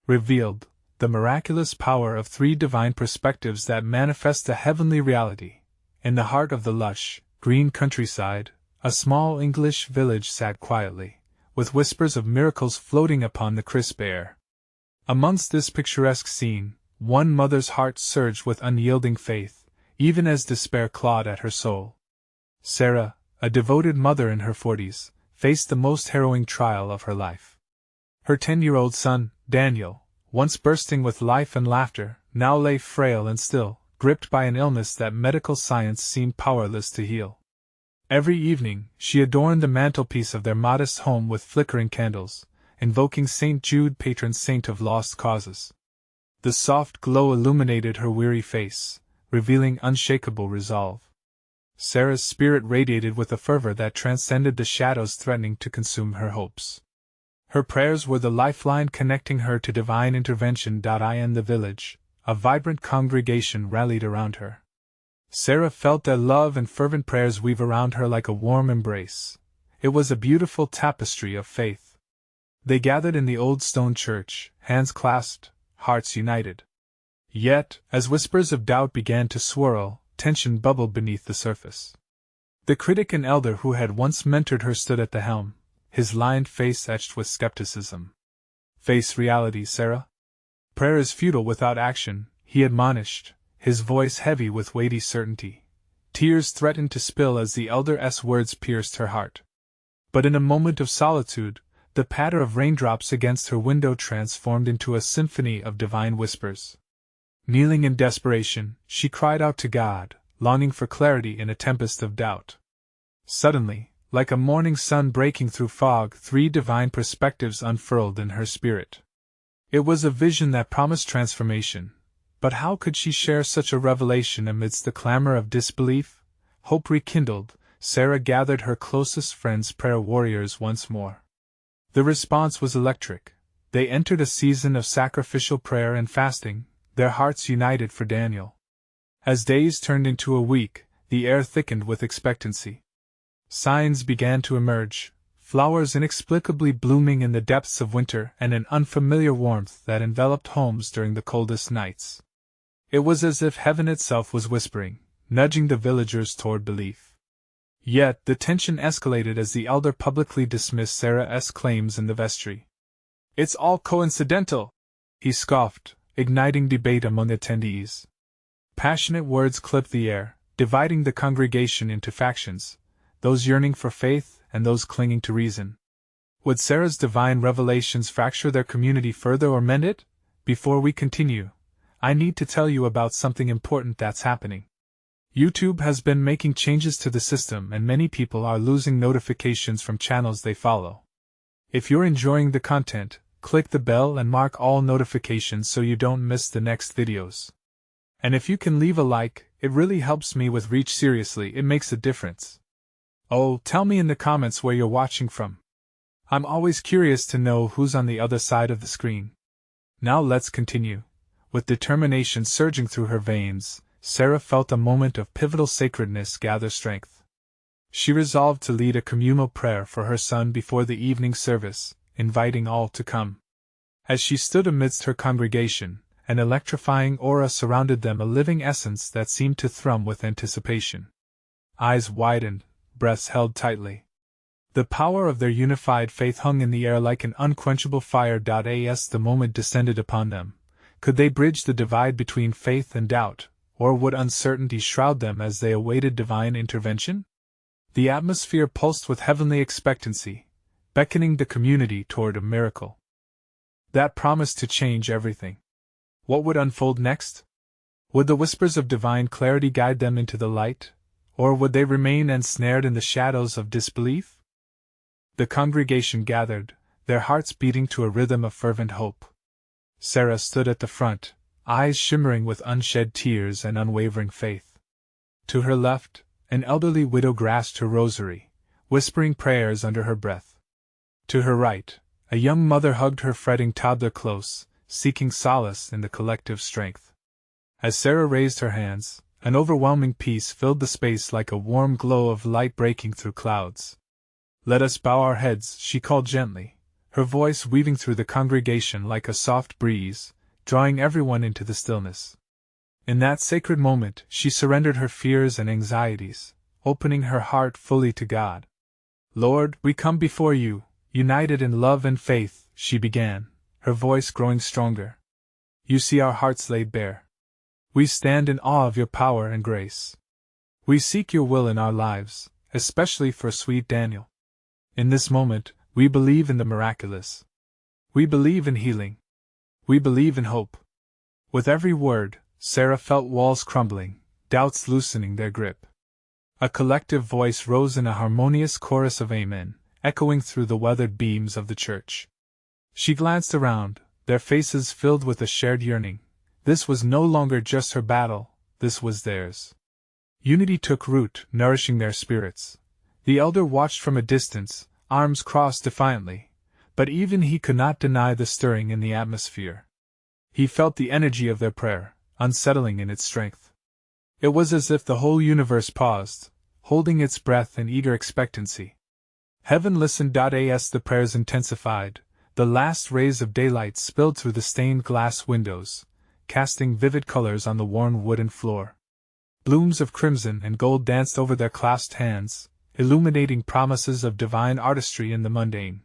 revealed the miraculous power of three divine perspectives that manifest a heavenly reality. In the heart of the lush, green countryside, a small English village sat quietly, with whispers of miracles floating upon the crisp air. Amongst this picturesque scene, one mother's heart surged with unyielding faith, even as despair clawed at her soul. Sarah, a devoted mother in her 40s, faced the most harrowing trial of her life. Her 10-year-old son, Daniel, once bursting with life and laughter, now lay frail and still, gripped by an illness that medical science seemed powerless to heal. Every evening, she adorned the mantelpiece of their modest home with flickering candles, invoking St. Jude, patron saint of lost causes. The soft glow illuminated her weary face, revealing unshakable resolve. Sarah's spirit radiated with a fervor that transcended the shadows threatening to consume her hopes. Her prayers were the lifeline connecting her to divine intervention. In the village, a vibrant congregation rallied around her. Sarah felt their love and fervent prayers weave around her like a warm embrace. It was a beautiful tapestry of faith. They gathered in the old stone church, hands clasped, hearts united. Yet, as whispers of doubt began to swirl, tension bubbled beneath the surface. The critic and elder who had once mentored her stood at the helm, his lined face etched with skepticism. "Face reality, Sarah. Prayer is futile without action," he admonished, his voice heavy with weighty certainty. Tears threatened to spill as the elder's words pierced her heart. But in a moment of solitude, the patter of raindrops against her window transformed into a symphony of divine whispers. Kneeling in desperation, she cried out to God, longing for clarity in a tempest of doubt. Suddenly, like a morning sun breaking through fog, three divine perspectives unfurled in her spirit. It was a vision that promised transformation, but how could she share such a revelation amidst the clamor of disbelief? Hope rekindled, Sarah gathered her closest friends, prayer warriors, once more. The response was electric. They entered a season of sacrificial prayer and fasting, their hearts united for Daniel. As days turned into a week, the air thickened with expectancy. Signs began to emerge, flowers inexplicably blooming in the depths of winter and an unfamiliar warmth that enveloped homes during the coldest nights. It was as if heaven itself was whispering, nudging the villagers toward belief. Yet the tension escalated as the elder publicly dismissed Sarah's claims in the vestry. "It's all coincidental," he scoffed, igniting debate among attendees. Passionate words clipped the air, dividing the congregation into factions, those yearning for faith and those clinging to reason. Would Sarah's divine revelations fracture their community further or mend it? Before we continue, I need to tell you about something important that's happening. YouTube has been making changes to the system and many people are losing notifications from channels they follow. If you're enjoying the content, click the bell and mark all notifications so you don't miss the next videos. And if you can leave a like, it really helps me with reach. Seriously, it makes a difference. Oh, tell me in the comments where you're watching from. I'm always curious to know who's on the other side of the screen. Now let's continue. With determination surging through her veins, Sarah felt a moment of pivotal sacredness gather strength. She resolved to lead a communal prayer for her son before the evening service, inviting all to come. As she stood amidst her congregation, an electrifying aura surrounded them, a living essence that seemed to thrum with anticipation. Eyes widened, breaths held tightly. The power of their unified faith hung in the air like an unquenchable fire. As the moment descended upon them, could they bridge the divide between faith and doubt, or would uncertainty shroud them as they awaited divine intervention? The atmosphere pulsed with heavenly expectancy, beckoning the community toward a miracle that promised to change everything. What would unfold next? Would the whispers of divine clarity guide them into the light, or would they remain ensnared in the shadows of disbelief? The congregation gathered, their hearts beating to a rhythm of fervent hope. Sarah stood at the front, eyes shimmering with unshed tears and unwavering faith. To her left, an elderly widow grasped her rosary, whispering prayers under her breath. To her right, a young mother hugged her fretting toddler close, seeking solace in the collective strength. As Sarah raised her hands, an overwhelming peace filled the space like a warm glow of light breaking through clouds. "Let us bow our heads," she called gently, her voice weaving through the congregation like a soft breeze, drawing everyone into the stillness. In that sacred moment, she surrendered her fears and anxieties, opening her heart fully to God. "Lord, we come before you, united in love and faith," she began, her voice growing stronger. "You see our hearts laid bare. We stand in awe of your power and grace. We seek your will in our lives, especially for sweet Daniel. In this moment, we believe in the miraculous. We believe in healing. We believe in hope." With every word, Sarah felt walls crumbling, doubts loosening their grip. A collective voice rose in a harmonious chorus of amen, echoing through the weathered beams of the church. She glanced around, their faces filled with a shared yearning. This was no longer just her battle, this was theirs. Unity took root, nourishing their spirits. The elder watched from a distance, arms crossed defiantly, but even he could not deny the stirring in the atmosphere. He felt the energy of their prayer, unsettling in its strength. It was as if the whole universe paused, holding its breath in eager expectancy. Heaven listened. As the prayers intensified, the last rays of daylight spilled through the stained glass windows, casting vivid colors on the worn wooden floor. Blooms of crimson and gold danced over their clasped hands, illuminating promises of divine artistry in the mundane.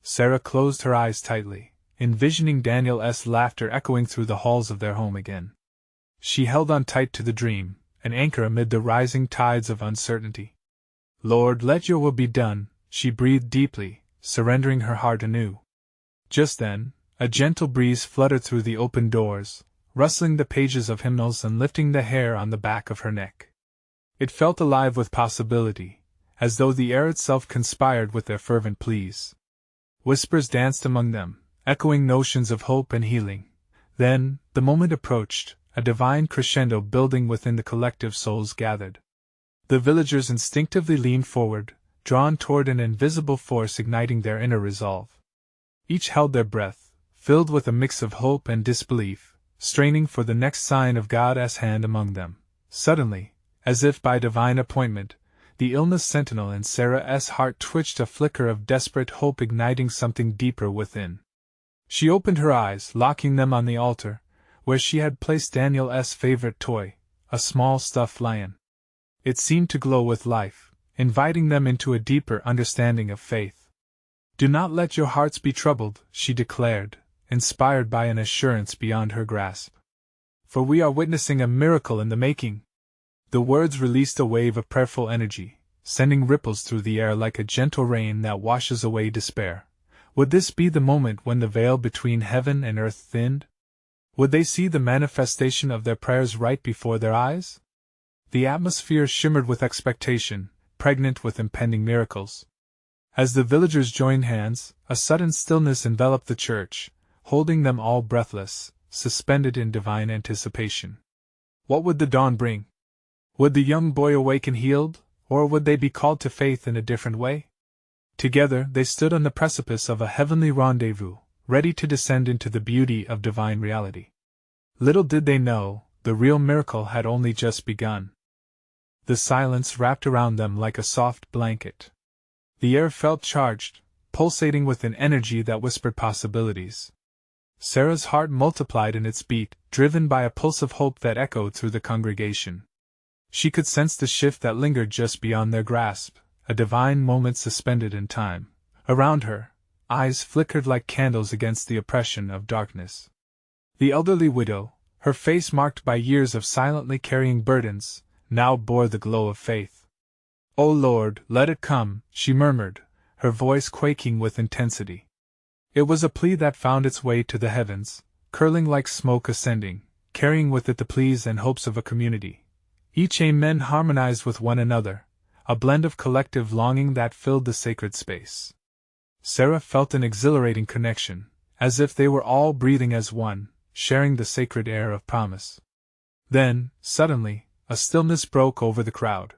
Sarah closed her eyes tightly, envisioning Daniel's laughter echoing through the halls of their home again. She held on tight to the dream, an anchor amid the rising tides of uncertainty. "Lord, let your will be done," she breathed deeply, surrendering her heart anew. Just then, a gentle breeze fluttered through the open doors, rustling the pages of hymnals and lifting the hair on the back of her neck. It felt alive with possibility, as though the air itself conspired with their fervent pleas. Whispers danced among them, echoing notions of hope and healing. Then, the moment approached, a divine crescendo building within the collective souls gathered. The villagers instinctively leaned forward, drawn toward an invisible force igniting their inner resolve. Each held their breath, filled with a mix of hope and disbelief, straining for the next sign of God's hand among them. Suddenly, as if by divine appointment, the illness sentinel in Sarah's heart twitched, a flicker of desperate hope igniting something deeper within. She opened her eyes, locking them on the altar, where she had placed Daniel's favorite toy, a small stuffed lion. It seemed to glow with life, inviting them into a deeper understanding of faith. "Do not let your hearts be troubled," she declared, inspired by an assurance beyond her grasp. "For we are witnessing a miracle in the making." The words released a wave of prayerful energy, sending ripples through the air like a gentle rain that washes away despair. Would this be the moment when the veil between heaven and earth thinned? Would they see the manifestation of their prayers right before their eyes? The atmosphere shimmered with expectation, pregnant with impending miracles. As the villagers joined hands, a sudden stillness enveloped the church, holding them all breathless, suspended in divine anticipation. What would the dawn bring? Would the young boy awaken healed, or would they be called to faith in a different way? Together they stood on the precipice of a heavenly rendezvous, ready to descend into the beauty of divine reality. Little did they know, the real miracle had only just begun. The silence wrapped around them like a soft blanket. The air felt charged, pulsating with an energy that whispered possibilities. Sarah's heart multiplied in its beat, driven by a pulse of hope that echoed through the congregation. She could sense the shift that lingered just beyond their grasp, a divine moment suspended in time. Around her, eyes flickered like candles against the oppression of darkness. The elderly widow, her face marked by years of silently carrying burdens, now bore the glow of faith. "O Lord, let it come," she murmured, her voice quaking with intensity. It was a plea that found its way to the heavens, curling like smoke ascending, carrying with it the pleas and hopes of a community. Each amen harmonized with one another, a blend of collective longing that filled the sacred space. Sarah felt an exhilarating connection, as if they were all breathing as one, sharing the sacred air of promise. Then, suddenly, a stillness broke over the crowd.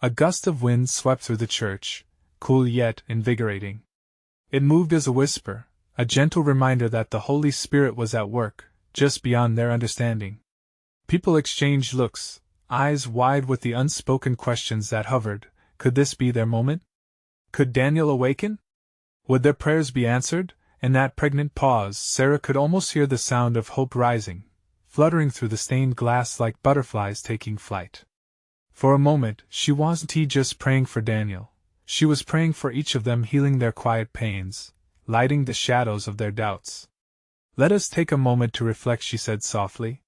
A gust of wind swept through the church, cool yet invigorating. It moved as a whisper, a gentle reminder that the Holy Spirit was at work, just beyond their understanding. People exchanged looks, eyes wide with the unspoken questions that hovered. Could this be their moment? Could Daniel awaken? Would their prayers be answered? In that pregnant pause, Sarah could almost hear the sound of hope rising, fluttering through the stained glass like butterflies taking flight. For a moment, she wasn't just praying for Daniel. She was praying for each of them, healing their quiet pains, lighting the shadows of their doubts. "Let us take a moment to reflect," she said softly.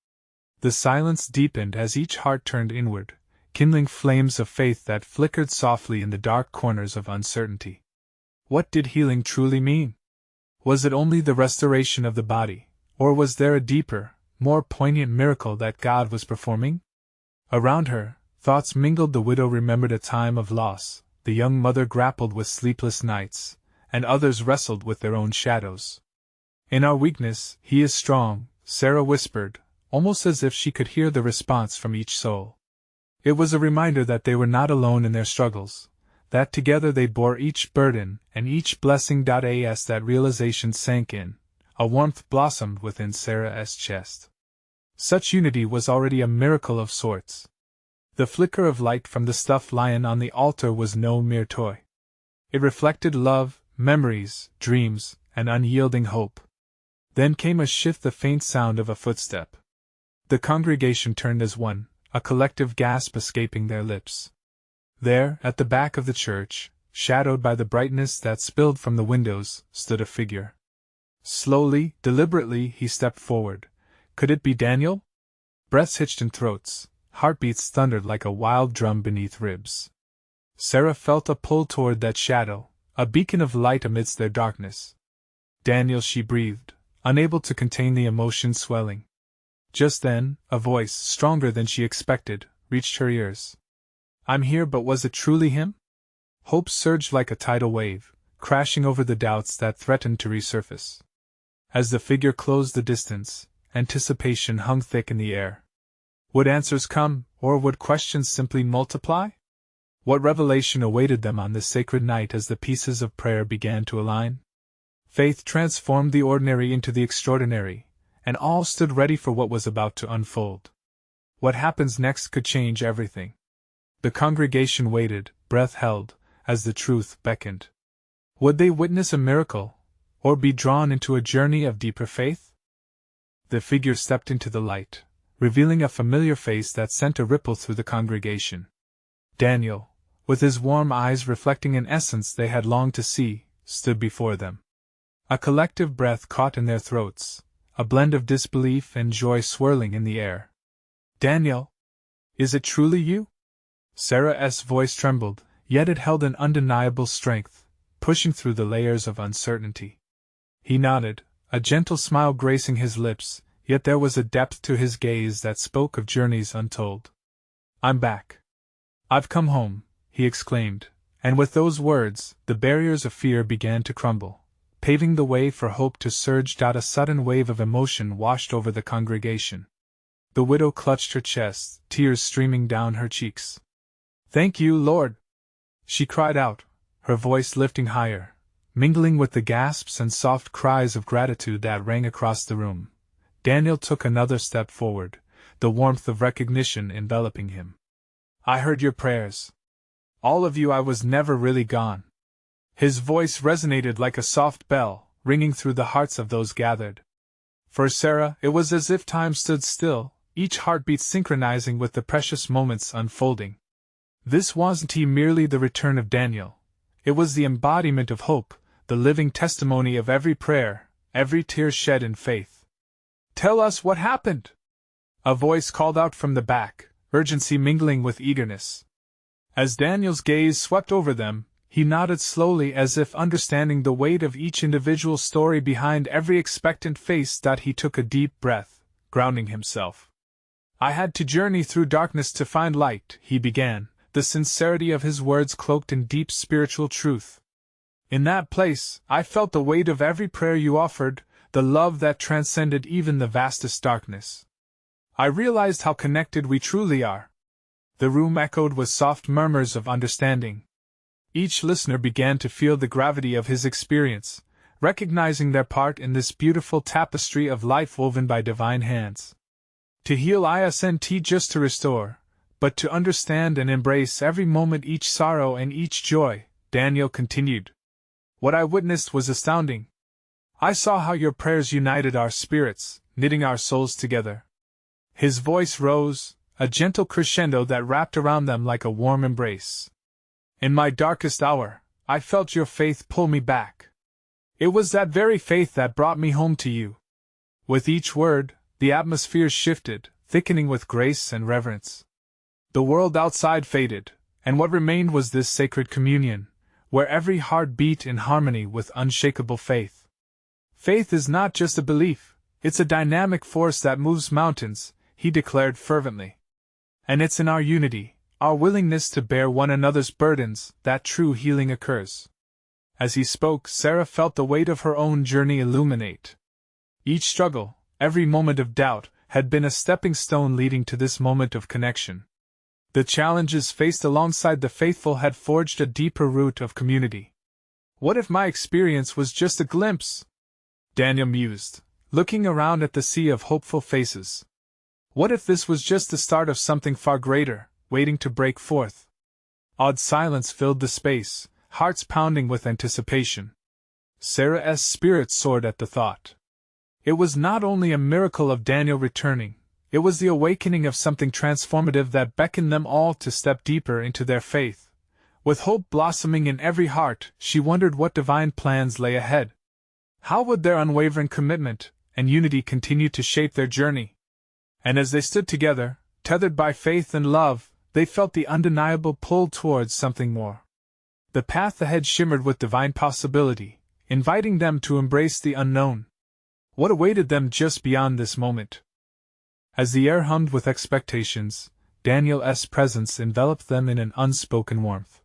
The silence deepened as each heart turned inward, kindling flames of faith that flickered softly in the dark corners of uncertainty. What did healing truly mean? Was it only the restoration of the body, or was there a deeper, more poignant miracle that God was performing? Around her, thoughts mingled. The widow remembered a time of loss, the young mother grappled with sleepless nights, and others wrestled with their own shadows. "In our weakness, He is strong," Sarah whispered, almost as if she could hear the response from each soul. It was a reminder that they were not alone in their struggles, that together they bore each burden and each blessing. As that realization sank in, a warmth blossomed within Sarah's chest. Such unity was already a miracle of sorts. The flicker of light from the stuffed lion on the altar was no mere toy. It reflected love, memories, dreams, and unyielding hope. Then came a shift, the faint sound of a footstep. The congregation turned as one, a collective gasp escaping their lips. There, at the back of the church, shadowed by the brightness that spilled from the windows, stood a figure. Slowly, deliberately, he stepped forward. Could it be Daniel? Breaths hitched in throats, heartbeats thundered like a wild drum beneath ribs. Sarah felt a pull toward that shadow, a beacon of light amidst their darkness. "Daniel," she breathed, unable to contain the emotion swelling. Just then, a voice, stronger than she expected, reached her ears. "I'm here," but was it truly him? Hope surged like a tidal wave, crashing over the doubts that threatened to resurface. As the figure closed the distance, anticipation hung thick in the air. Would answers come, or would questions simply multiply? What revelation awaited them on this sacred night as the pieces of prayer began to align? Faith transformed the ordinary into the extraordinary, and all stood ready for what was about to unfold. What happens next could change everything. The congregation waited, breath held, as the truth beckoned. Would they witness a miracle, or be drawn into a journey of deeper faith? The figure stepped into the light, revealing a familiar face that sent a ripple through the congregation. Daniel, with his warm eyes reflecting an essence they had longed to see, stood before them. A collective breath caught in their throats, a blend of disbelief and joy swirling in the air. "Daniel, is it truly you?" Sarah's voice trembled, yet it held an undeniable strength, pushing through the layers of uncertainty. He nodded, a gentle smile gracing his lips, yet there was a depth to his gaze that spoke of journeys untold. "I'm back. I've come home," he exclaimed, and with those words, the barriers of fear began to crumble, paving the way for hope to surge. A sudden wave of emotion washed over the congregation. The widow clutched her chest, tears streaming down her cheeks. "Thank you, Lord!" she cried out, her voice lifting higher, mingling with the gasps and soft cries of gratitude that rang across the room. Daniel took another step forward, the warmth of recognition enveloping him. "I heard your prayers. All of you. I was never really gone." His voice resonated like a soft bell, ringing through the hearts of those gathered. For Sarah, it was as if time stood still, each heartbeat synchronizing with the precious moments unfolding. This wasn't merely the return of Daniel. It was the embodiment of hope, the living testimony of every prayer, every tear shed in faith. "Tell us what happened!" a voice called out from the back, urgency mingling with eagerness. As Daniel's gaze swept over them, he nodded slowly as if understanding the weight of each individual story behind every expectant face. He took a deep breath, grounding himself. "I had to journey through darkness to find light," he began, the sincerity of his words cloaked in deep spiritual truth. "In that place, I felt the weight of every prayer you offered, the love that transcended even the vastest darkness. I realized how connected we truly are." The room echoed with soft murmurs of understanding. Each listener began to feel the gravity of his experience, recognizing their part in this beautiful tapestry of life woven by divine hands. To heal isn't just to restore, but to understand and embrace every moment, each sorrow and each joy, Daniel continued. What I witnessed was astounding. I saw how your prayers united our spirits, knitting our souls together. His voice rose, a gentle crescendo that wrapped around them like a warm embrace. In my darkest hour, I felt your faith pull me back. It was that very faith that brought me home to you. With each word, the atmosphere shifted, thickening with grace and reverence. The world outside faded, and what remained was this sacred communion, where every heart beat in harmony with unshakable faith. Faith is not just a belief, it's a dynamic force that moves mountains, he declared fervently. And it's in our unity, our willingness to bear one another's burdens, that true healing occurs. As he spoke, Sarah felt the weight of her own journey illuminate. Each struggle, every moment of doubt, had been a stepping stone leading to this moment of connection. The challenges faced alongside the faithful had forged a deeper root of community. What if my experience was just a glimpse? Daniel mused, looking around at the sea of hopeful faces. What if this was just the start of something far greater, waiting to break forth? Awed silence filled the space, hearts pounding with anticipation. Sarah's spirit soared at the thought. It was not only a miracle of Daniel returning, it was the awakening of something transformative that beckoned them all to step deeper into their faith. With hope blossoming in every heart, she wondered what divine plans lay ahead. How would their unwavering commitment and unity continue to shape their journey? And as they stood together, tethered by faith and love, they felt the undeniable pull towards something more. The path ahead shimmered with divine possibility, inviting them to embrace the unknown. What awaited them just beyond this moment? As the air hummed with expectations, Daniel's presence enveloped them in an unspoken warmth.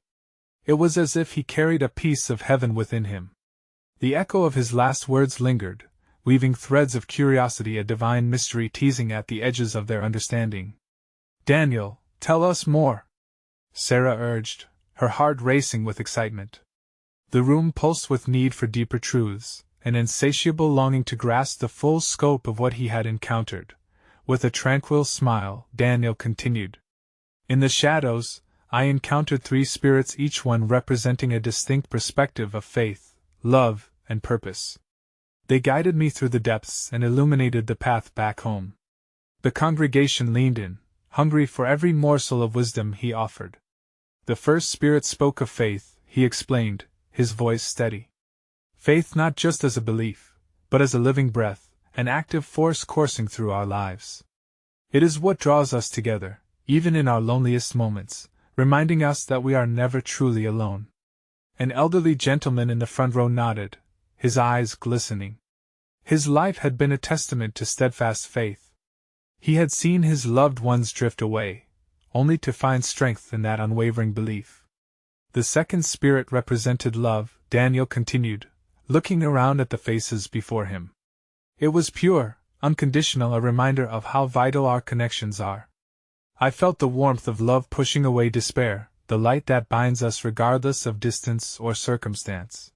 It was as if he carried a piece of heaven within him. The echo of his last words lingered, weaving threads of curiosity, a divine mystery teasing at the edges of their understanding. Daniel, tell us more, Sarah urged, her heart racing with excitement. The room pulsed with need for deeper truths, an insatiable longing to grasp the full scope of what he had encountered. With a tranquil smile, Daniel continued. In the shadows, I encountered 3 spirits, each one representing a distinct perspective of faith, love, and purpose. They guided me through the depths and illuminated the path back home. The congregation leaned in, hungry for every morsel of wisdom he offered. The first spirit spoke of faith, he explained, his voice steady. Faith not just as a belief, but as a living breath, an active force coursing through our lives. It is what draws us together, even in our loneliest moments, reminding us that we are never truly alone. An elderly gentleman in the front row nodded, his eyes glistening. His life had been a testament to steadfast faith. He had seen his loved ones drift away, only to find strength in that unwavering belief. The second spirit represented love, Daniel continued, looking around at the faces before him. It was pure, unconditional, a reminder of how vital our connections are. I felt the warmth of love pushing away despair, the light that binds us regardless of distance or circumstance.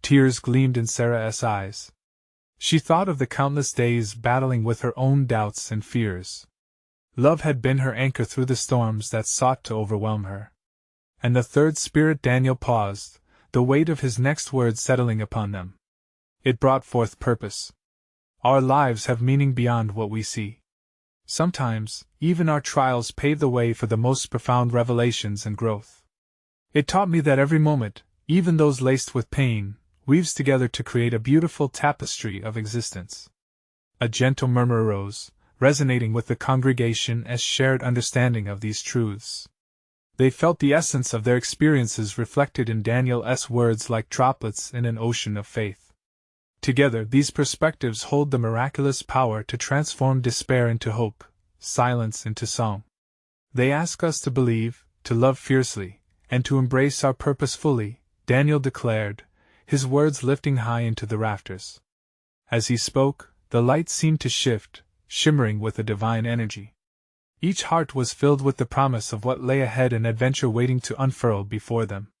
Tears gleamed in Sarah's eyes. She thought of the countless days battling with her own doubts and fears. Love had been her anchor through the storms that sought to overwhelm her. And the third spirit, Daniel paused, the weight of his next words settling upon them. It brought forth purpose. Our lives have meaning beyond what we see. Sometimes, even our trials pave the way for the most profound revelations and growth. It taught me that every moment, even those laced with pain, weaves together to create a beautiful tapestry of existence. A gentle murmur arose, resonating with the congregation as shared understanding of these truths. They felt the essence of their experiences reflected in Daniel's words like droplets in an ocean of faith. Together, these perspectives hold the miraculous power to transform despair into hope, silence into song. They ask us to believe, to love fiercely, and to embrace our purpose fully, Daniel declared, his words lifting high into the rafters. As he spoke, the light seemed to shift, shimmering with a divine energy. Each heart was filled with the promise of what lay ahead, an adventure waiting to unfurl before them.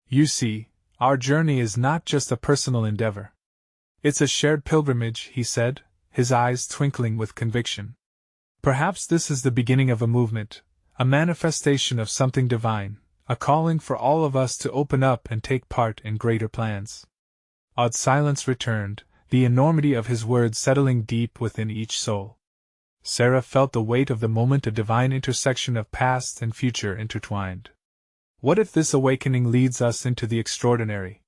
You see, our journey is not just a personal endeavor. It's a shared pilgrimage, he said, his eyes twinkling with conviction. Perhaps this is the beginning of a movement, a manifestation of something divine, a calling for all of us to open up and take part in greater plans. Odd silence returned, the enormity of his words settling deep within each soul. Sarah felt the weight of the moment, a divine intersection of past and future intertwined. What if this awakening leads us into the extraordinary?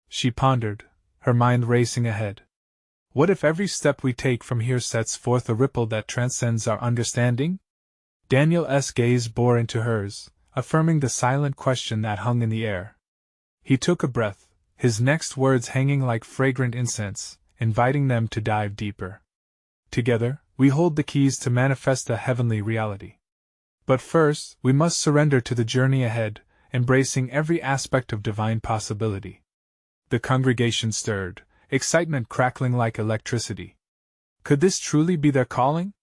She pondered, her mind racing ahead. What if every step we take from here sets forth a ripple that transcends our understanding? Daniel's gaze bore into hers, affirming the silent question that hung in the air. He took a breath, his next words hanging like fragrant incense, inviting them to dive deeper. Together, we hold the keys to manifest a heavenly reality. But first, we must surrender to the journey ahead, embracing every aspect of divine possibility. The congregation stirred, excitement crackling like electricity. Could this truly be their calling?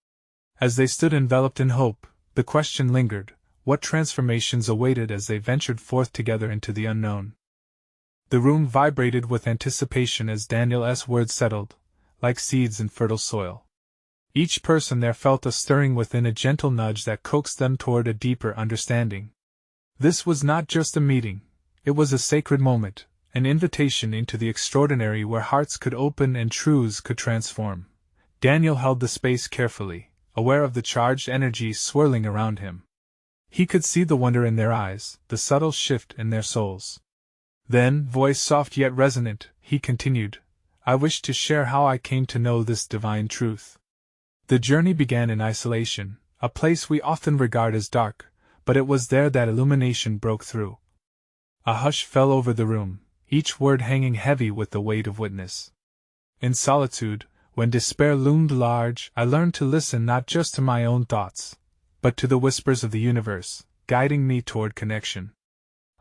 As they stood enveloped in hope, the question lingered, what transformations awaited as they ventured forth together into the unknown? The room vibrated with anticipation as Daniel's words settled, like seeds in fertile soil. Each person there felt a stirring within, a gentle nudge that coaxed them toward a deeper understanding. This was not just a meeting, it was a sacred moment, an invitation into the extraordinary where hearts could open and truths could transform. Daniel held the space carefully, aware of the charged energy swirling around him. He could see the wonder in their eyes, the subtle shift in their souls. Then, voice soft yet resonant, he continued, I wish to share how I came to know this divine truth. The journey began in isolation, a place we often regard as dark, but it was there that illumination broke through. A hush fell over the room, each word hanging heavy with the weight of witness. In solitude, when despair loomed large, I learned to listen not just to my own thoughts, but to the whispers of the universe, guiding me toward connection.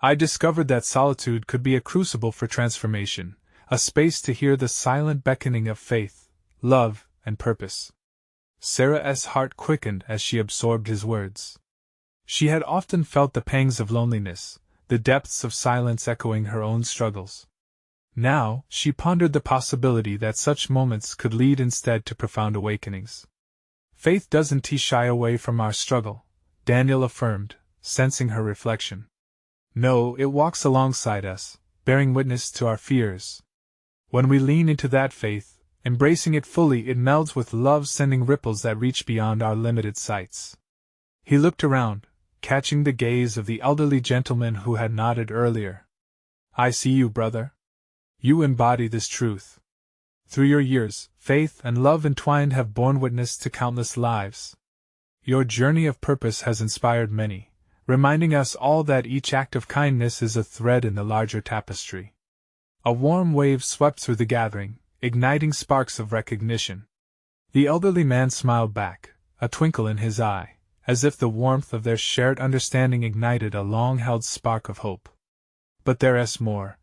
I discovered that solitude could be a crucible for transformation, a space to hear the silent beckoning of faith, love, and purpose. Sarah's heart quickened as she absorbed his words. She had often felt the pangs of loneliness, the depths of silence echoing her own struggles. Now, she pondered the possibility that such moments could lead instead to profound awakenings. Faith doesn't shy away from our struggle, Daniel affirmed, sensing her reflection. No, it walks alongside us, bearing witness to our fears. When we lean into that faith, embracing it fully, it melds with love, sending ripples that reach beyond our limited sights. He looked around, catching the gaze of the elderly gentleman who had nodded earlier. I see you, brother. You embody this truth. Through your years, faith and love entwined have borne witness to countless lives. Your journey of purpose has inspired many, reminding us all that each act of kindness is a thread in the larger tapestry. A warm wave swept through the gathering, igniting sparks of recognition. The elderly man smiled back, a twinkle in his eye, as if the warmth of their shared understanding ignited a long-held spark of hope. But there's more.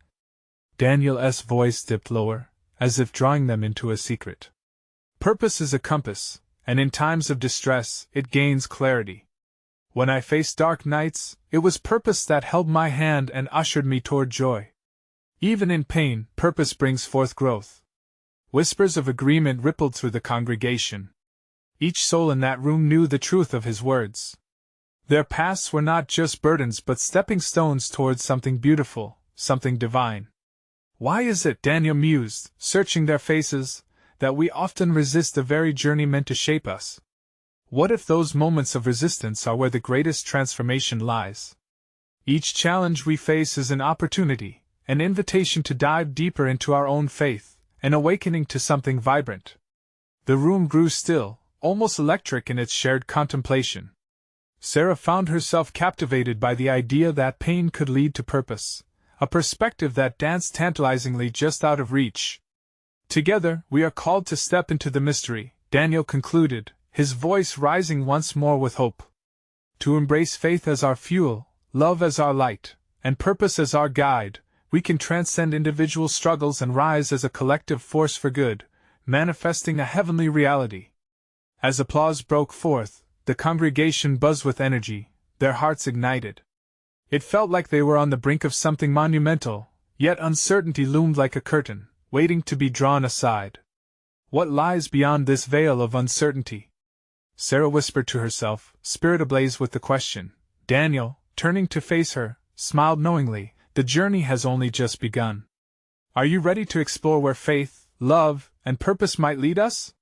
Daniel's voice dipped lower, as if drawing them into a secret. Purpose is a compass, and in times of distress, it gains clarity. When I faced dark nights, it was purpose that held my hand and ushered me toward joy. Even in pain, purpose brings forth growth. Whispers of agreement rippled through the congregation. Each soul in that room knew the truth of his words. Their paths were not just burdens but stepping stones towards something beautiful, something divine. Why is it, Daniel mused, searching their faces, that we often resist the very journey meant to shape us? What if those moments of resistance are where the greatest transformation lies? Each challenge we face is an opportunity, an invitation to dive deeper into our own faith, an awakening to something vibrant. The room grew still, almost electric in its shared contemplation. Sarah found herself captivated by the idea that pain could lead to purpose, a perspective that danced tantalizingly just out of reach. Together, we are called to step into the mystery, Daniel concluded, his voice rising once more with hope. To embrace faith as our fuel, love as our light, and purpose as our guide, we can transcend individual struggles and rise as a collective force for good, manifesting a heavenly reality. As applause broke forth, the congregation buzzed with energy, their hearts ignited. It felt like they were on the brink of something monumental, yet uncertainty loomed like a curtain, waiting to be drawn aside. What lies beyond this veil of uncertainty? Sarah whispered to herself, spirit ablaze with the question. Daniel, turning to face her, smiled knowingly. The journey has only just begun. Are you ready to explore where faith, love, and purpose might lead us?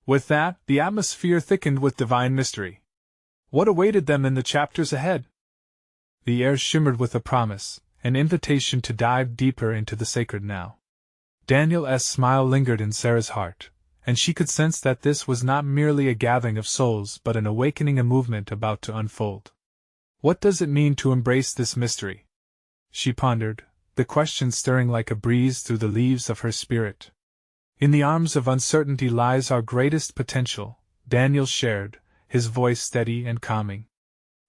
With that, the atmosphere thickened with divine mystery. What awaited them in the chapters ahead? The air shimmered with a promise, an invitation to dive deeper into the sacred now. Daniel's smile lingered in Sarah's heart, and she could sense that this was not merely a gathering of souls but an awakening, a movement about to unfold. What does it mean to embrace this mystery? She pondered, the question stirring like a breeze through the leaves of her spirit. In the arms of uncertainty lies our greatest potential, Daniel shared, his voice steady and calming.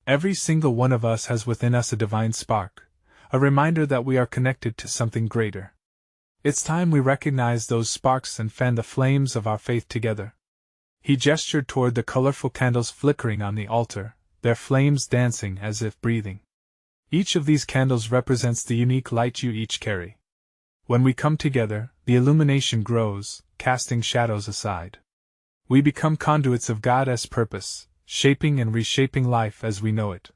Every single one of us has within us a divine spark, a reminder that we are connected to something greater. It's time we recognize those sparks and fan the flames of our faith together. He gestured toward the colorful candles flickering on the altar, their flames dancing as if breathing. Each of these candles represents the unique light you each carry. When we come together, the illumination grows, casting shadows aside. We become conduits of God's purpose, shaping and reshaping life as we know it.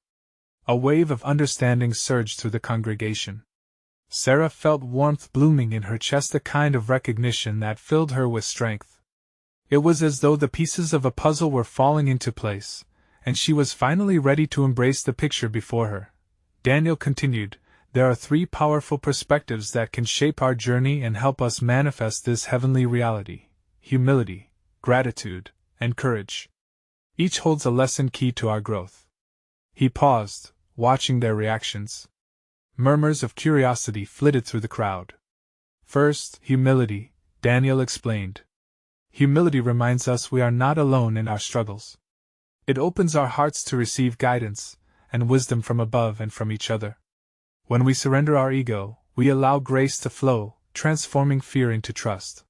A wave of understanding surged through the congregation. Sarah felt warmth blooming in her chest, a kind of recognition that filled her with strength. It was as though the pieces of a puzzle were falling into place, and she was finally ready to embrace the picture before her. Daniel continued, there are three powerful perspectives that can shape our journey and help us manifest this heavenly reality: humility, gratitude, and courage. Each holds a lesson key to our growth. He paused, watching their reactions. Murmurs of curiosity flitted through the crowd. First, humility, Daniel explained. Humility reminds us we are not alone in our struggles. It opens our hearts to receive guidance and wisdom from above and from each other. When we surrender our ego, we allow grace to flow, transforming fear into trust.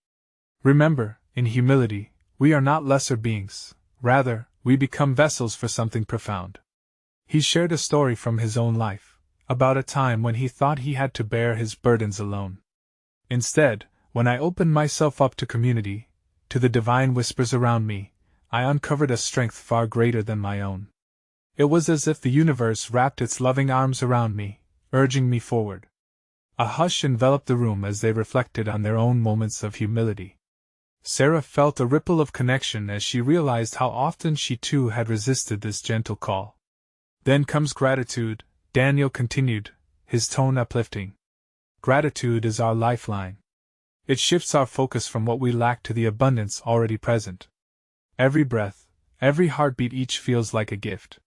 Remember, in humility, we are not lesser beings, rather, we become vessels for something profound. He shared a story from his own life, about a time when he thought he had to bear his burdens alone. Instead, when I opened myself up to community, to the divine whispers around me, I uncovered a strength far greater than my own. It was as if the universe wrapped its loving arms around me, urging me forward. A hush enveloped the room as they reflected on their own moments of humility. Sarah felt a ripple of connection as she realized how often she too had resisted this gentle call. Then comes gratitude, Daniel continued, his tone uplifting. Gratitude is our lifeline. It shifts our focus from what we lack to the abundance already present. Every breath, every heartbeat each feels like a gift.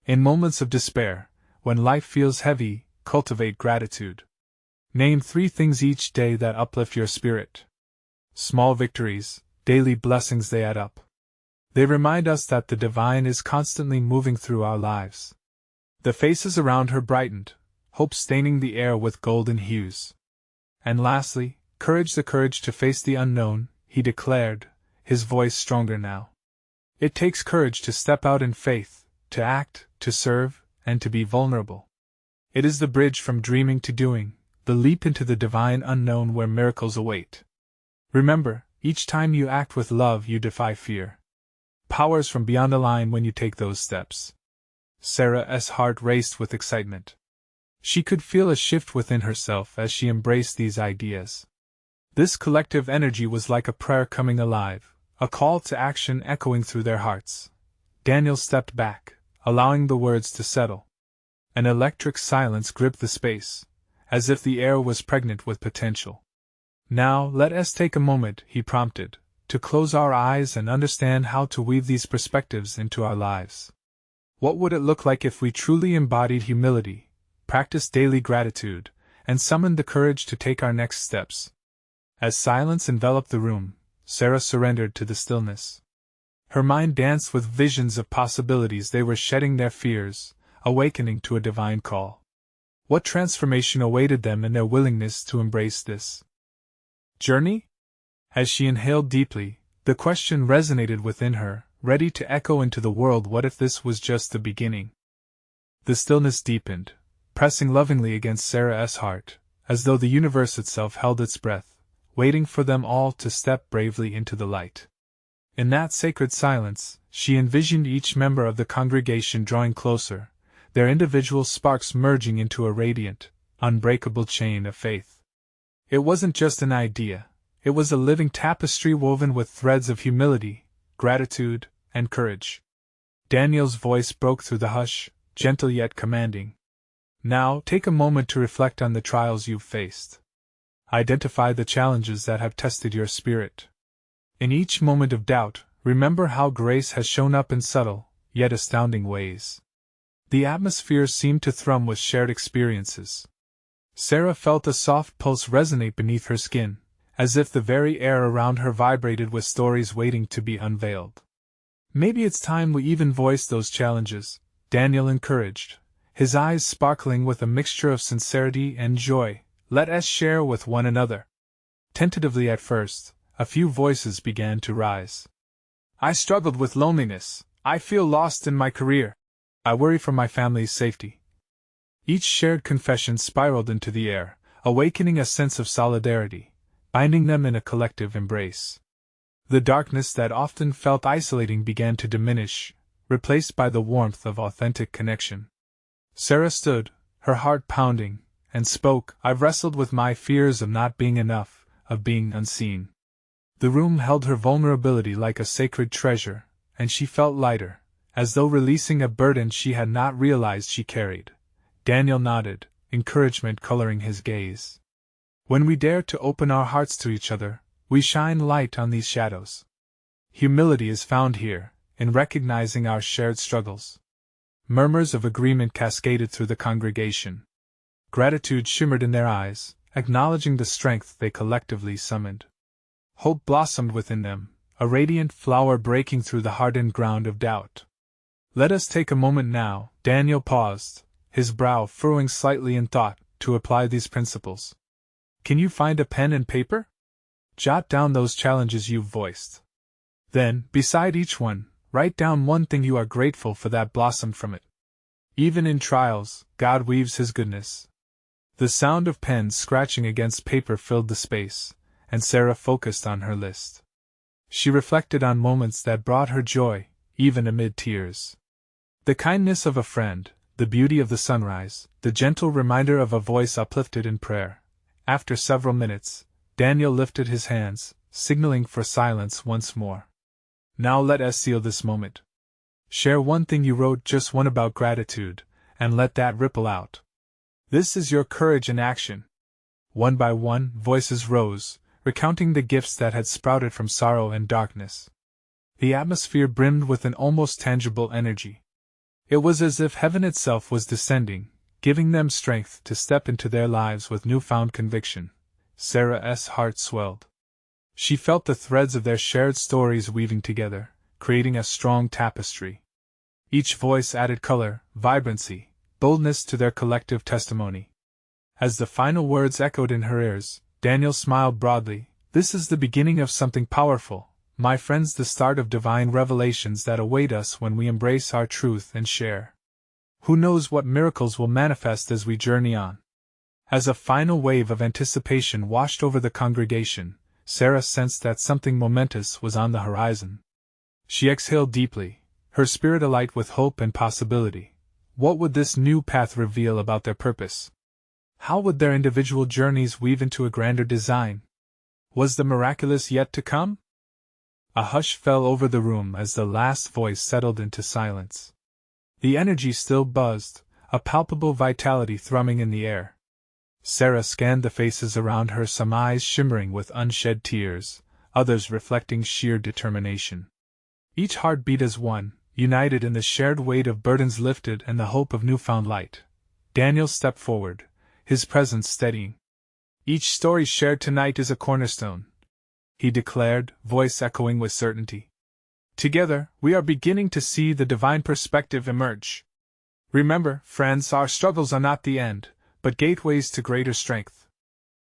In moments of despair, when life feels heavy, cultivate gratitude. Name 3 things each day that uplift your spirit. Small victories, daily blessings, they add up. They remind us that the divine is constantly moving through our lives. The faces around her brightened, hope staining the air with golden hues. And lastly, courage, the courage to face the unknown, he declared, his voice stronger now. It takes courage to step out in faith, to act, to serve, and to be vulnerable. It is the bridge from dreaming to doing, the leap into the divine unknown where miracles await. Remember, each time you act with love you defy fear. Powers from beyond align when you take those steps. Sarah's heart raced with excitement. She could feel a shift within herself as she embraced these ideas. This collective energy was like a prayer coming alive, a call to action echoing through their hearts. Daniel stepped back, allowing the words to settle. An electric silence gripped the space, as if the air was pregnant with potential. Now, let us take a moment, he prompted, to close our eyes and understand how to weave these perspectives into our lives. What would it look like if we truly embodied humility, practiced daily gratitude, and summoned the courage to take our next steps? As silence enveloped the room, Sarah surrendered to the stillness. Her mind danced with visions of possibilities. They were shedding their fears, awakening to a divine call. What transformation awaited them in their willingness to embrace this journey? As she inhaled deeply, the question resonated within her, ready to echo into the world. What if this was just the beginning? The stillness deepened, pressing lovingly against Sarah's heart, as though the universe itself held its breath, waiting for them all to step bravely into the light. In that sacred silence, she envisioned each member of the congregation drawing closer, their individual sparks merging into a radiant, unbreakable chain of faith. It wasn't just an idea, it was a living tapestry woven with threads of humility, gratitude, and courage. Daniel's voice broke through the hush, gentle yet commanding. Now, take a moment to reflect on the trials you've faced. Identify the challenges that have tested your spirit. In each moment of doubt, remember how grace has shown up in subtle, yet astounding ways. The atmosphere seemed to thrum with shared experiences. Sarah felt a soft pulse resonate beneath her skin, as if the very air around her vibrated with stories waiting to be unveiled. Maybe it's time we even voice those challenges, Daniel encouraged, his eyes sparkling with a mixture of sincerity and joy. Let us share with one another. Tentatively at first, a few voices began to rise. I struggled with loneliness. I feel lost in my career. I worry for my family's safety. Each shared confession spiraled into the air, awakening a sense of solidarity, binding them in a collective embrace. The darkness that often felt isolating began to diminish, replaced by the warmth of authentic connection. Sarah stood, her heart pounding, and spoke, I've wrestled with my fears of not being enough, of being unseen. The room held her vulnerability like a sacred treasure, and she felt lighter, as though releasing a burden she had not realized she carried. Daniel nodded, encouragement coloring his gaze. When we dare to open our hearts to each other, we shine light on these shadows. Humility is found here, in recognizing our shared struggles. Murmurs of agreement cascaded through the congregation. Gratitude shimmered in their eyes, acknowledging the strength they collectively summoned. Hope blossomed within them, a radiant flower breaking through the hardened ground of doubt. Let us take a moment now, Daniel paused, his brow furrowing slightly in thought, to apply these principles. Can you find a pen and paper? Jot down those challenges you've voiced. Then, beside each one, write down one thing you are grateful for that blossomed from it. Even in trials, God weaves His goodness. The sound of pens scratching against paper filled the space, and Sarah focused on her list. She reflected on moments that brought her joy, even amid tears. The kindness of a friend, the beauty of the sunrise, the gentle reminder of a voice uplifted in prayer. After several minutes, Daniel lifted his hands, signaling for silence once more. Now let us seal this moment. Share one thing you wrote, just one about gratitude, and let that ripple out. This is your courage in action. One by one, voices rose, recounting the gifts that had sprouted from sorrow and darkness. The atmosphere brimmed with an almost tangible energy. It was as if heaven itself was descending, giving them strength to step into their lives with newfound conviction. Sarah's heart swelled. She felt the threads of their shared stories weaving together, creating a strong tapestry. Each voice added color, vibrancy, boldness to their collective testimony. As the final words echoed in her ears, Daniel smiled broadly. This is the beginning of something powerful, my friends, the start of divine revelations that await us when we embrace our truth and share. Who knows what miracles will manifest as we journey on? As a final wave of anticipation washed over the congregation, Sarah sensed that something momentous was on the horizon. She exhaled deeply, her spirit alight with hope and possibility. What would this new path reveal about their purpose? How would their individual journeys weave into a grander design? Was the miraculous yet to come? A hush fell over the room as the last voice settled into silence. The energy still buzzed, a palpable vitality thrumming in the air. Sarah scanned the faces around her, some eyes shimmering with unshed tears, others reflecting sheer determination. Each heart beat as one, united in the shared weight of burdens lifted and the hope of newfound light. Daniel stepped forward, his presence steadying. Each story shared tonight is a cornerstone, he declared, voice echoing with certainty. Together, we are beginning to see the divine perspective emerge. Remember, friends, our struggles are not the end, but gateways to greater strength.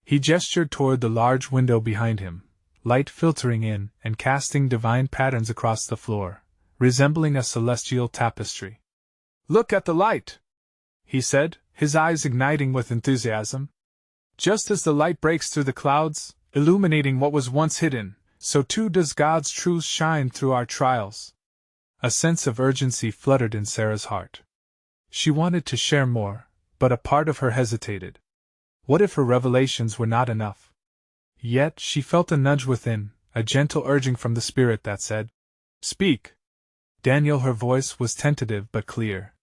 He gestured toward the large window behind him, light filtering in and casting divine patterns across the floor, resembling a celestial tapestry. Look at the light, he said, his eyes igniting with enthusiasm. Just as the light breaks through the clouds, illuminating what was once hidden, so too does God's truth shine through our trials. A sense of urgency fluttered in Sarah's heart. She wanted to share more, but a part of her hesitated. What if her revelations were not enough? Yet she felt a nudge within, a gentle urging from the Spirit that said, "Speak." Daniel, her voice was tentative but clear.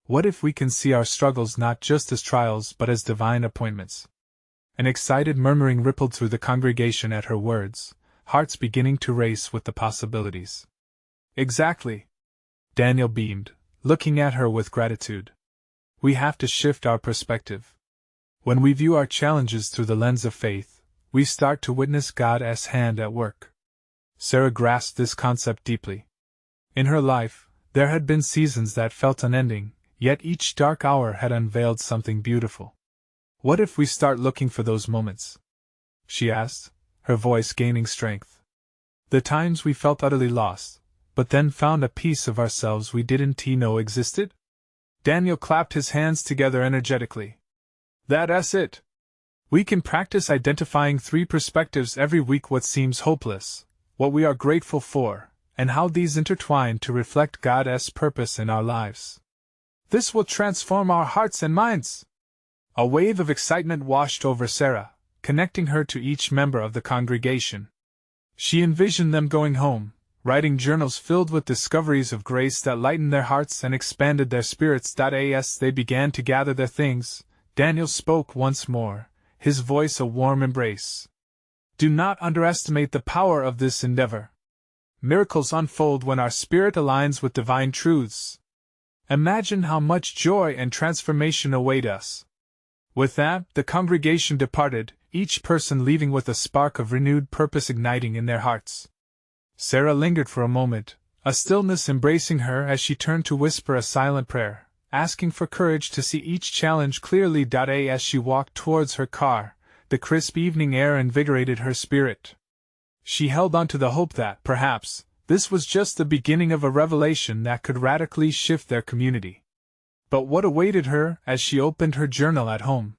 What if we can see our struggles not just as trials but as divine appointments? An excited murmuring rippled through the congregation at her words, hearts beginning to race with the possibilities. Exactly. Daniel beamed, looking at her with gratitude. We have to shift our perspective. When we view our challenges through the lens of faith, we start to witness God's hand at work. Sarah grasped this concept deeply. In her life, there had been seasons that felt unending, yet each dark hour had unveiled something beautiful. What if we start looking for those moments? She asked, her voice gaining strength. The times we felt utterly lost, but then found a piece of ourselves we didn't know existed? Daniel clapped his hands together energetically. That's it. We can practice identifying 3 perspectives every week: what seems hopeless, what we are grateful for, and how these intertwine to reflect God's purpose in our lives. This will transform our hearts and minds. A wave of excitement washed over Sarah, connecting her to each member of the congregation. She envisioned them going home, writing journals filled with discoveries of grace that lightened their hearts and expanded their spirits. As they began to gather their things, Daniel spoke once more, his voice a warm embrace. Do not underestimate the power of this endeavor. Miracles unfold when our spirit aligns with divine truths. Imagine how much joy and transformation await us. With that, the congregation departed, each person leaving with a spark of renewed purpose igniting in their hearts. Sarah lingered for a moment, a stillness embracing her as she turned to whisper a silent prayer, asking for courage to see each challenge clearly. As she walked towards her car, the crisp evening air invigorated her spirit. She held on to the hope that, perhaps, this was just the beginning of a revelation that could radically shift their community. But what awaited her as she opened her journal at home?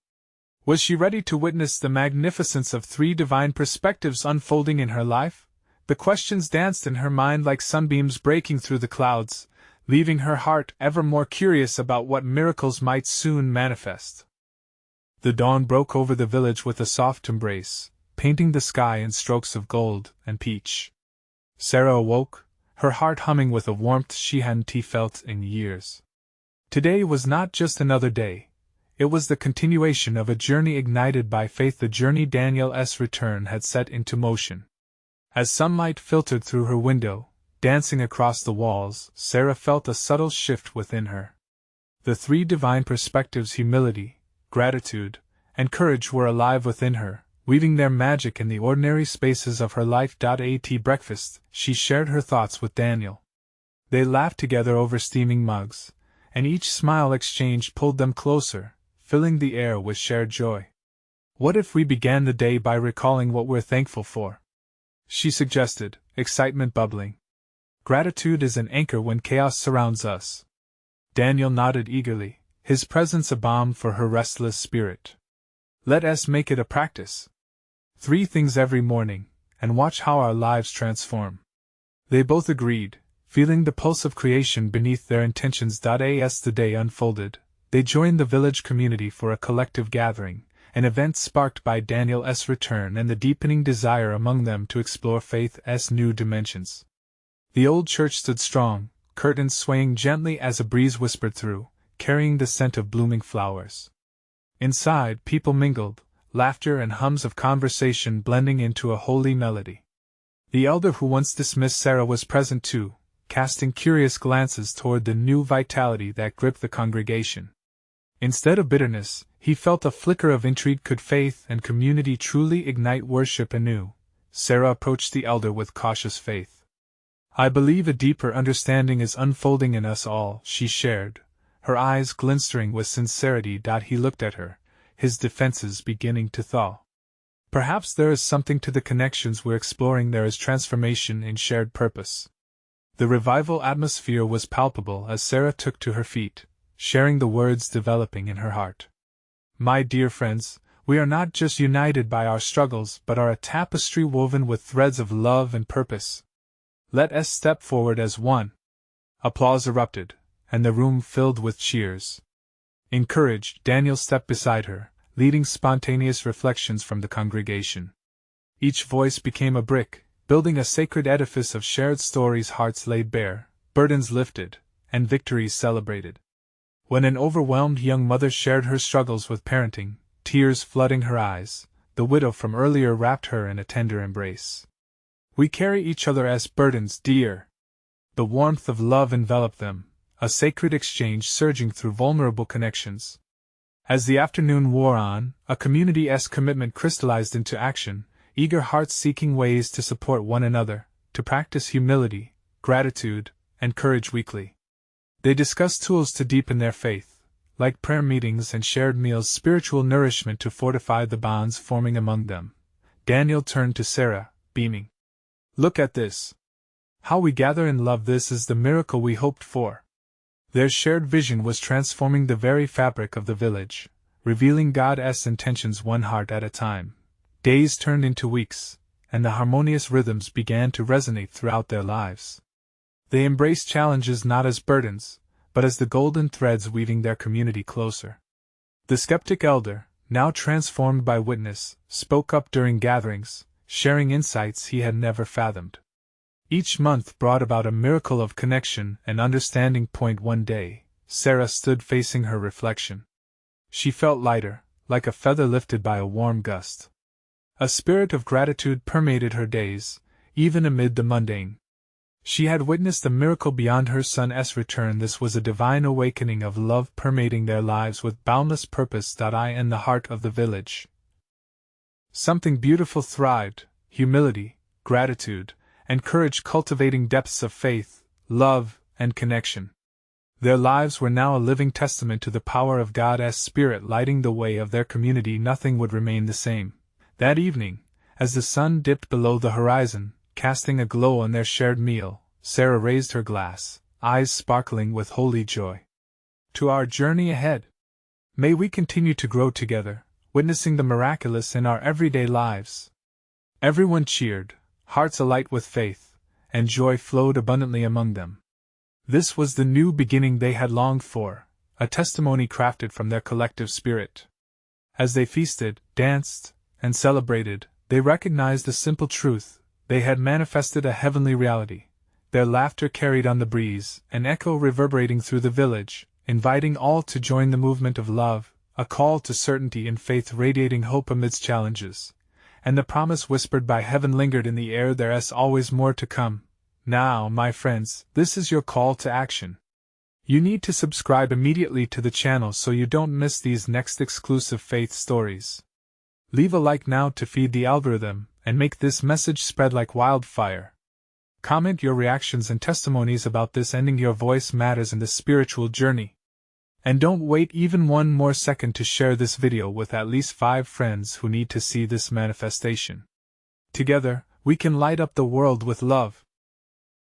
Was she ready to witness the magnificence of 3 divine perspectives unfolding in her life? The questions danced in her mind like sunbeams breaking through the clouds, leaving her heart ever more curious about what miracles might soon manifest. The dawn broke over the village with a soft embrace, painting the sky in strokes of gold and peach. Sarah awoke, her heart humming with a warmth she hadn't felt in years. Today was not just another day. It was the continuation of a journey ignited by faith, the journey Daniel's return had set into motion. As sunlight filtered through her window, dancing across the walls, Sarah felt a subtle shift within her. The 3 divine perspectives, humility, gratitude, and courage, were alive within her, weaving their magic in the ordinary spaces of her life. At breakfast, she shared her thoughts with Daniel. They laughed together over steaming mugs, and each smile exchanged pulled them closer, filling the air with shared joy. What if we began the day by recalling what we're thankful for? She suggested, excitement bubbling. Gratitude is an anchor when chaos surrounds us. Daniel nodded eagerly, his presence a balm for her restless spirit. Let us make it a practice. 3 things every morning, and watch how our lives transform. They both agreed, feeling the pulse of creation beneath their intentions. As the day unfolded, they joined the village community for a collective gathering, an event sparked by Daniel's return and the deepening desire among them to explore faith's new dimensions. The old church stood strong, curtains swaying gently as a breeze whispered through, carrying the scent of blooming flowers. Inside, people mingled, laughter and hums of conversation blending into a holy melody. The elder who once dismissed Sarah was present too, casting curious glances toward the new vitality that gripped the congregation. Instead of bitterness, he felt a flicker of intrigue. Could faith and community truly ignite worship anew? Sarah approached the elder with cautious faith. I believe a deeper understanding is unfolding in us all, she shared, her eyes glistening with sincerity. He looked at her, his defenses beginning to thaw. Perhaps there is something to the connections we're exploring. There is transformation in shared purpose. The revival atmosphere was palpable as Sarah took to her feet, sharing the words developing in her heart. My dear friends, we are not just united by our struggles but are a tapestry woven with threads of love and purpose. Let us step forward as one. Applause erupted, and the room filled with cheers. Encouraged, Daniel stepped beside her, leading spontaneous reflections from the congregation. Each voice became a brick, building a sacred edifice of shared stories, hearts laid bare, burdens lifted, and victories celebrated. When an overwhelmed young mother shared her struggles with parenting, tears flooding her eyes, the widow from earlier wrapped her in a tender embrace. "We carry each other as burdens, dear." The warmth of love enveloped them, a sacred exchange surging through vulnerable connections. As the afternoon wore on, a community-esque commitment crystallized into action, eager hearts seeking ways to support one another, to practice humility, gratitude, and courage weekly. They discussed tools to deepen their faith, like prayer meetings and shared meals, spiritual nourishment to fortify the bonds forming among them. Daniel turned to Sarah, beaming. "Look at this. How we gather in love, this is the miracle we hoped for." Their shared vision was transforming the very fabric of the village, revealing God's intentions one heart at a time. Days turned into weeks, and the harmonious rhythms began to resonate throughout their lives. They embraced challenges not as burdens, but as the golden threads weaving their community closer. The skeptic elder, now transformed by witness, spoke up during gatherings, sharing insights he had never fathomed. Each month brought about a miracle of connection and understanding. One day, Sarah stood facing her reflection. She felt lighter, like a feather lifted by a warm gust. A spirit of gratitude permeated her days, even amid the mundane. She had witnessed a miracle beyond her son's return. This was a divine awakening of love permeating their lives with boundless purpose. In the heart of the village, something beautiful thrived: humility, gratitude, and courage, cultivating depths of faith, love, and connection. Their lives were now a living testament to the power of God's Spirit lighting the way of their community. Nothing would remain the same. That evening, as the sun dipped below the horizon, casting a glow on their shared meal, Sarah raised her glass, eyes sparkling with holy joy. "To our journey ahead. May we continue to grow together, witnessing the miraculous in our everyday lives." Everyone cheered, hearts alight with faith, and joy flowed abundantly among them. This was the new beginning they had longed for, a testimony crafted from their collective spirit. As they feasted, danced, and celebrated, they recognized a simple truth: they had manifested a heavenly reality. Their laughter carried on the breeze, an echo reverberating through the village, inviting all to join the movement of love, a call to certainty and faith, radiating hope amidst challenges. And the promise whispered by heaven lingered in the air: there's always more to come. Now, my friends, this is your call to action. You need to subscribe immediately to the channel so you don't miss these next exclusive faith stories. Leave a like now to feed the algorithm, and make this message spread like wildfire. Comment your reactions and testimonies about this ending. Your voice matters in the spiritual journey. And don't wait even one more second to share this video with at least 5 friends who need to see this manifestation. Together, we can light up the world with love.